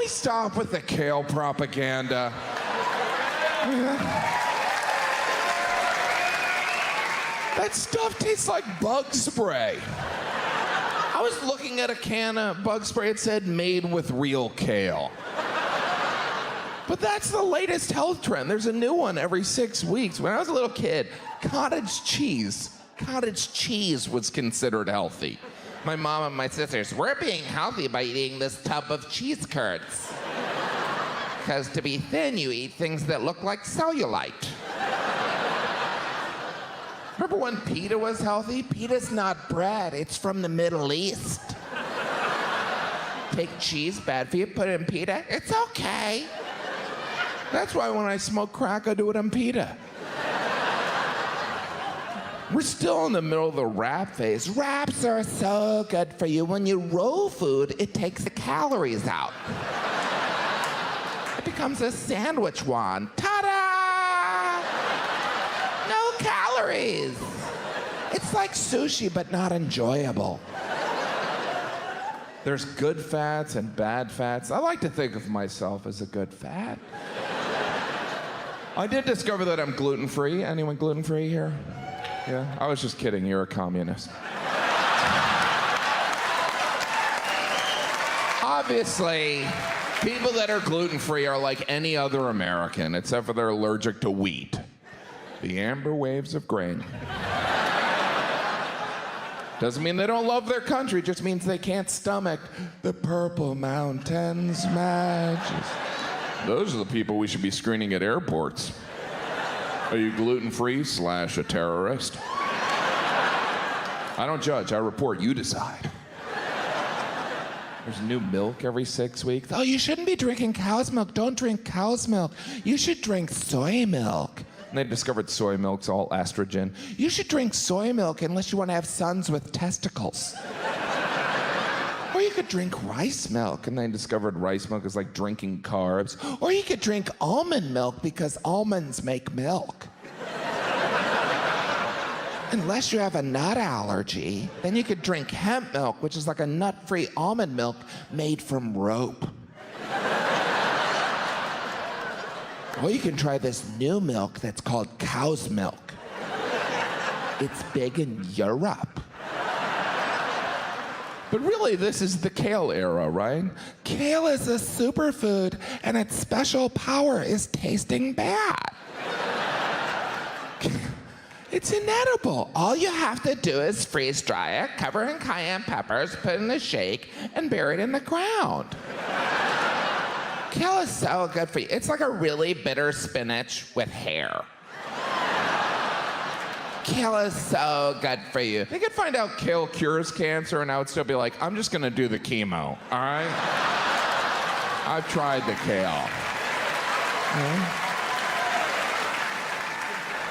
stop with the kale propaganda? That stuff tastes like bug spray. I was looking at a can of bug spray. It said made with real kale. But that's the latest health trend. There's a new one every 6 weeks. When I was a little kid, cottage cheese was considered healthy. My mom and my sisters, we're being healthy by eating this tub of cheese curds. Because to be thin, you eat things that look like cellulite. Remember when pita was healthy? Pita's not bread, it's from the Middle East. Take cheese, bad for you, put it in pita, it's okay. That's why when I smoke crack, I do it on pita. We're still in the middle of the wrap phase. Wraps are so good for you. When you roll food, it takes the calories out. It becomes a sandwich wand. Ta-da! No calories. It's like sushi, but not enjoyable. There's good fats and bad fats. I like to think of myself as a good fat. I did discover that I'm gluten-free. Anyone gluten-free here? Yeah, I was just kidding. You're a communist. Obviously, people that are gluten-free are like any other American, except for they're allergic to wheat. The amber waves of grain. Doesn't mean they don't love their country, just means they can't stomach the Purple Mountains magic. Those are the people we should be screening at airports. Are you gluten-free / a terrorist? I don't judge, I report, you decide. There's new milk every 6 weeks. Oh, you shouldn't be drinking cow's milk. Don't drink cow's milk. You should drink soy milk. And they discovered soy milk's all estrogen. You should drink soy milk unless you want to have sons with testicles. Or you could drink rice milk, and they discovered rice milk is like drinking carbs. Or you could drink almond milk because almonds make milk. Unless you have a nut allergy, then you could drink hemp milk, which is like a nut-free almond milk made from rope. Or you can try this new milk that's called cow's milk. It's big in Europe. But really, this is the kale era, right? Kale is a superfood, and its special power is tasting bad. It's inedible. All you have to do is freeze dry it, cover it in cayenne peppers, put it in a shake, and bury it in the ground. Kale is so good for you. It's like a really bitter spinach with hair. Kale is so good for you. They could find out kale cures cancer, and I would still be like, I'm just gonna do the chemo, all right? I've tried the kale.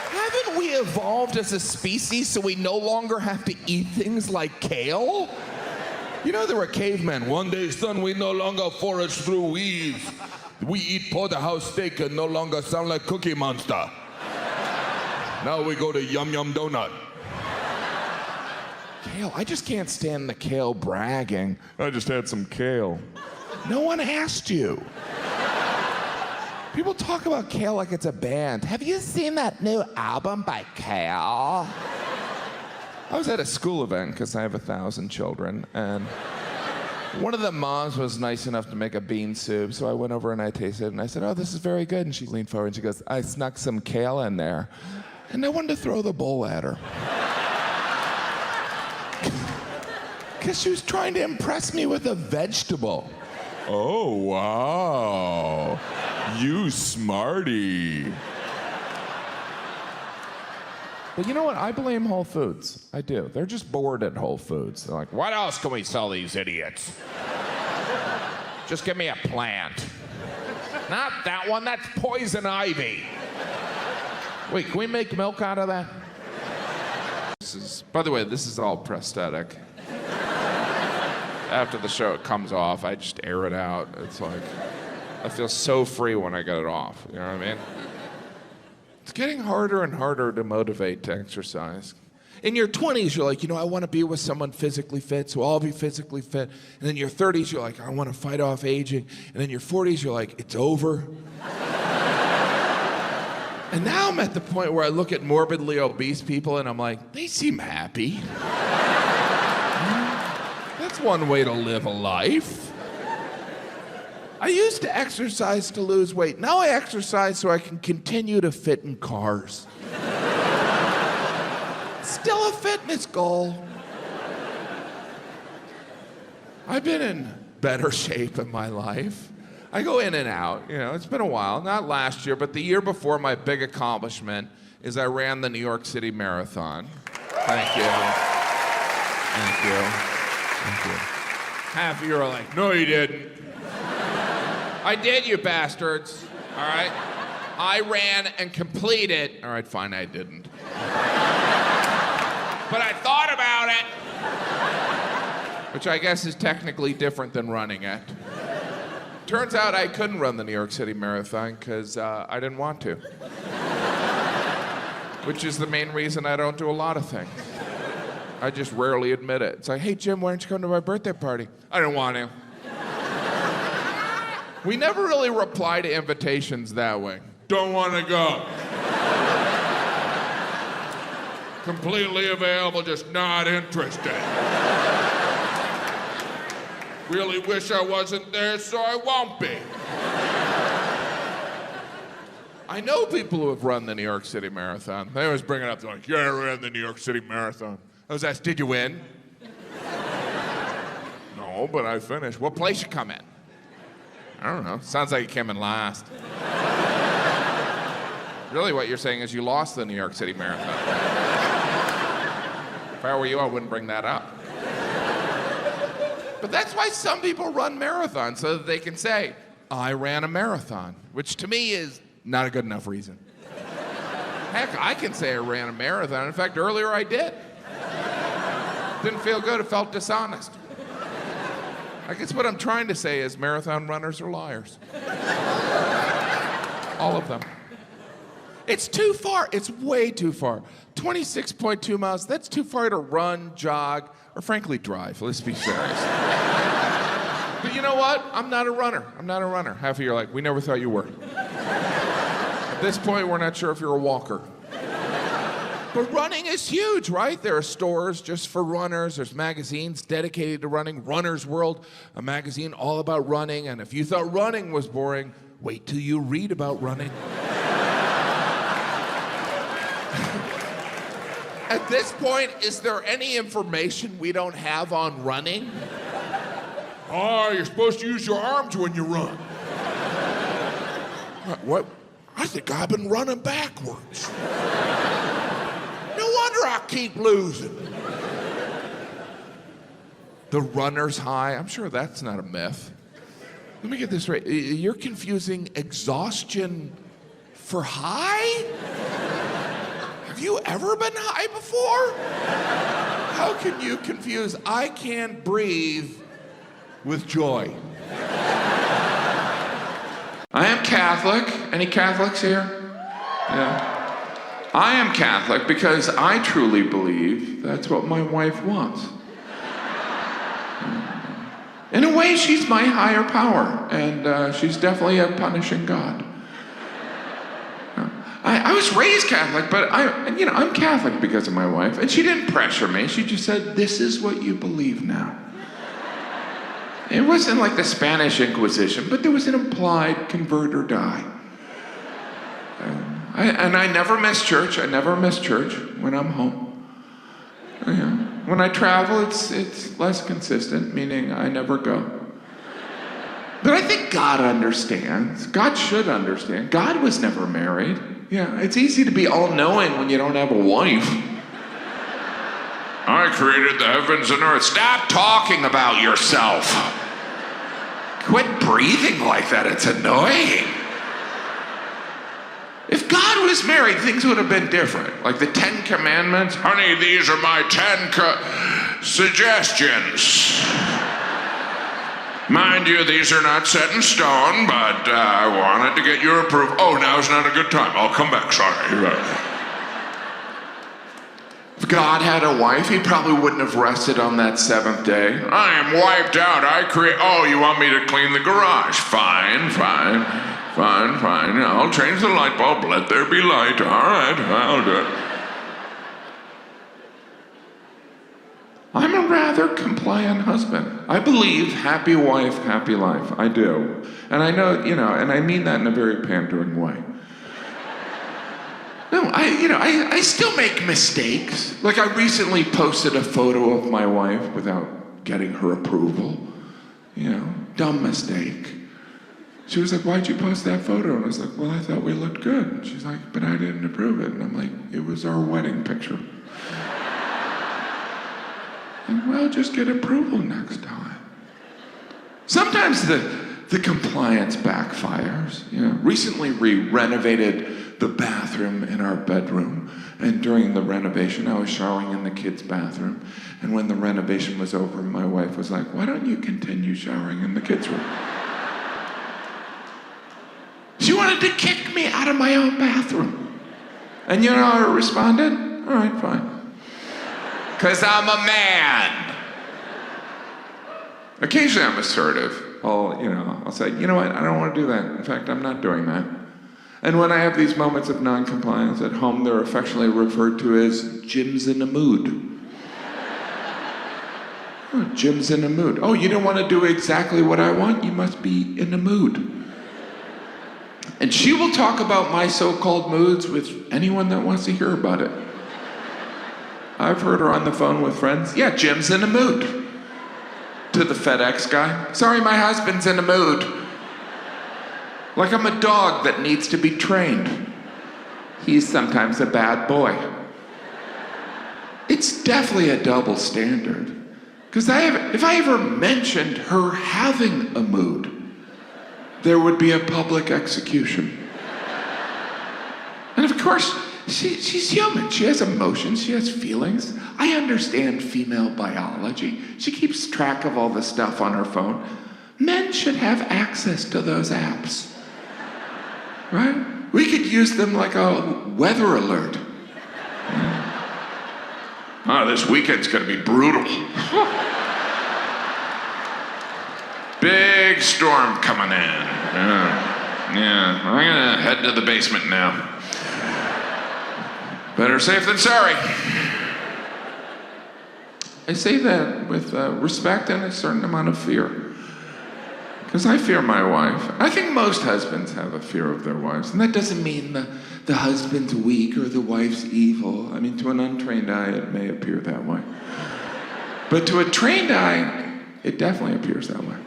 Haven't we evolved as a species so we no longer have to eat things like kale? You know, there were cavemen. One day, son, we no longer forage through weeds. We eat porterhouse steak and no longer sound like Cookie Monster. Now we go to Yum Yum Donut. Kale, I just can't stand the kale bragging. I just had some kale. No one asked you. People talk about Kale like it's a band. Have you seen that new album by Kale? I was at a school event because I have 1,000 children, and one of the moms was nice enough to make a bean soup, so I went over and I tasted it, and I said, oh, this is very good. And she leaned forward and she goes, I snuck some kale in there. And I wanted to throw the bowl at her. Because she was trying to impress me with a vegetable. Oh, wow. You smarty. But you know what? I blame Whole Foods. I do. They're just bored at Whole Foods. They're like, what else can we sell these idiots? Just give me a plant. Not that one, that's poison ivy. Wait, can we make milk out of that? By the way, this is all prosthetic. After the show, it comes off. I just air it out. It's like, I feel so free when I get it off. You know what I mean? It's getting harder and harder to motivate to exercise. In your 20s, you're like, I want to be with someone physically fit, so I'll be physically fit. And then your 30s, you're like, I want to fight off aging. And then your 40s, you're like, it's over. And now I'm at the point where I look at morbidly obese people and I'm like, they seem happy. That's one way to live a life. I used to exercise to lose weight. Now I exercise so I can continue to fit in cars. Still a fitness goal. I've been in better shape in my life. I go in and out, it's been a while. Not last year, but the year before, my big accomplishment is I ran the New York City Marathon. Thank you. Thank you. Thank you. Half of you are like, no, you didn't. I did, you bastards. All right? I ran and completed. All right, fine, I didn't. But I thought about it. Which I guess is technically different than running it. Turns out I couldn't run the New York City Marathon because I didn't want to. Which is the main reason I don't do a lot of things. I just rarely admit it. It's like, hey, Jim, why don't you come to my birthday party? I didn't want to. We never really reply to invitations that way. Don't want to go. Completely available, just not interested. Really wish I wasn't there, so I won't be. I know people who have run the New York City Marathon. They always bring it up. They're like, yeah, I ran the New York City Marathon. I was asked, did you win? No, but I finished. What place you come in? I don't know. Sounds like you came in last. Really, what you're saying is you lost the New York City Marathon. If I were you, I wouldn't bring that up. But that's why some people run marathons, so that they can say, I ran a marathon, which to me is not a good enough reason. Heck, I can say I ran a marathon. In fact, earlier I did. Didn't feel good, it felt dishonest. I guess what I'm trying to say is marathon runners are liars. All of them. It's too far, it's way too far. 26.2 miles, that's too far to run, jog, or frankly drive, let's be serious. But you know what? I'm not a runner. Half of you are like, we never thought you were. At this point, we're not sure if you're a walker. But running is huge, right? There are stores just for runners. There's magazines dedicated to running. Runner's World, a magazine all about running. And if you thought running was boring, wait till you read about running. At this point, is there any information we don't have on running? Oh, you're supposed to use your arms when you run. What? I think I've been running backwards. No wonder I keep losing. The runner's high, I'm sure that's not a myth. Let me get this right. You're confusing exhaustion for high? Have you ever been high before? How can you confuse I can't breathe with joy? I am Catholic. Any Catholics here? Yeah. I am Catholic because I truly believe that's what my wife wants. In a way, she's my higher power, and she's definitely a punishing God. I was raised Catholic, but I'm Catholic because of my wife, and she didn't pressure me. She just said, "This is what you believe now." It wasn't like the Spanish Inquisition, but there was an implied convert or die. I never miss church. I never miss church when I'm home. When I travel, it's less consistent, meaning I never go. But I think God understands. God should understand. God was never married. Yeah, it's easy to be all-knowing when you don't have a wife. I created the heavens and earth. Stop talking about yourself. Quit breathing like that. It's annoying. If God was married, things would have been different. Like the 10 Commandments. Honey, these are my 10 suggestions. Mind you, these are not set in stone, but I wanted to get your approval. Oh, now's not a good time. I'll come back, sorry. If God had a wife, he probably wouldn't have rested on that seventh day. I am wiped out. Oh, you want me to clean the garage? Fine. I'll change the light bulb. Let there be light. All right, I'll do it. I'm a rather compliant husband. I believe happy wife, happy life. I do. And I know, and I mean that in a very pandering way. No, I still make mistakes. Like I recently posted a photo of my wife without getting her approval. Dumb mistake. She was like, why'd you post that photo? And I was like, well, I thought we looked good. And she's like, but I didn't approve it. And I'm like, it was our wedding picture. And well, just get approval next time. Sometimes the compliance backfires. Recently we renovated the bathroom in our bedroom. And during the renovation, I was showering in the kids' bathroom. And when the renovation was over, my wife was like, why don't you continue showering in the kids' room? She wanted to kick me out of my own bathroom. And you know how I responded? All right, fine. Because I'm a man. Occasionally I'm assertive. I'll say, you know what, I don't want to do that. In fact, I'm not doing that. And when I have these moments of non-compliance at home, they're affectionately referred to as Jim's in a mood. Oh, Jim's in a mood. Oh, you don't want to do exactly what I want? You must be in a mood. And she will talk about my so-called moods with anyone that wants to hear about it. I've heard her on the phone with friends. Yeah, Jim's in a mood. To the FedEx guy. Sorry, my husband's in a mood. Like I'm a dog that needs to be trained. He's sometimes a bad boy. It's definitely a double standard. Because if I ever mentioned her having a mood, there would be a public execution. And of course, she's human. She has emotions. She has feelings. I understand female biology. She keeps track of all the stuff on her phone. Men should have access to those apps. Right? We could use them like a weather alert. This weekend's gonna be brutal. Big storm coming in. Yeah, I'm gonna head to the basement now. Better safe than sorry. I say that with respect and a certain amount of fear. Because I fear my wife. I think most husbands have a fear of their wives. And that doesn't mean the husband's weak or the wife's evil. I mean, to an untrained eye, it may appear that way. But to a trained eye, it definitely appears that way.